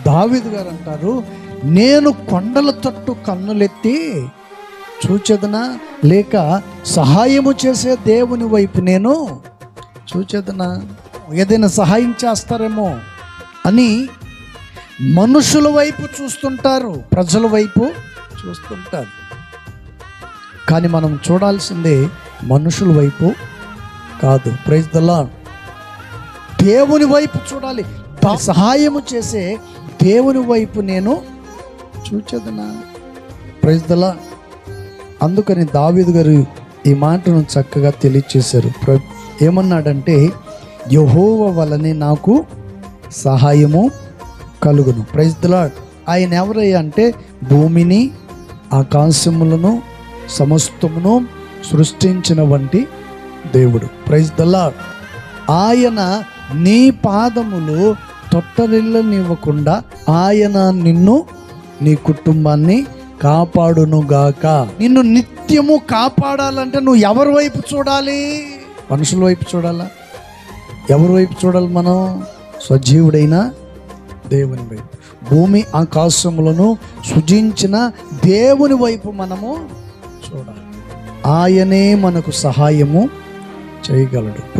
దావీదు గారు అంటారు, నేను కొండల తట్టు కన్నులెత్తి చూచెదనా, లేక సహాయము చేసే దేవుని వైపు నేను చూచెదనా? ఏదైనా సహాయం చేస్తారేమో అని మనుషుల వైపు చూస్తుంటారు, ప్రజల వైపు చూస్తుంటారు. కానీ మనం చూడాల్సిందే మనుషుల వైపు కాదు. Praise the Lord. దేవుని వైపు చూడాలి. సహాయము చేసే దేవుని వైపు నేను చూచెదనా? Praise the lord. అందుకని దావీదు గారు ఈ మాటను చక్కగా తెలియచేశారు. ఏమన్నాడంటే, యెహోవా వలనే నాకు సహాయము కలుగును. Praise the Lord. ఆయన ఎవరయ్యా అంటే, భూమిని ఆకాశములను సమస్తమును సృష్టించిన వంటి దేవుడు. Praise the Lord. ఆయన నీ పాదములు తొట్టరిల్లనివ్వకుండా ఆయన నిన్ను, నీ కుటుంబాన్ని కాపాడునుగాక. నిన్ను నిత్యము కాపాడాలంటే నువ్వు ఎవరి వైపు చూడాలి? మనుషుల వైపు చూడాలా? ఎవరి వైపు చూడాలి మనం? సజీవుడైన దేవుని వైపు, భూమి ఆకాశములను సృజించిన దేవుని వైపు మనము చూడాలి. ఆయనే మనకు సహాయము చేయగలడు.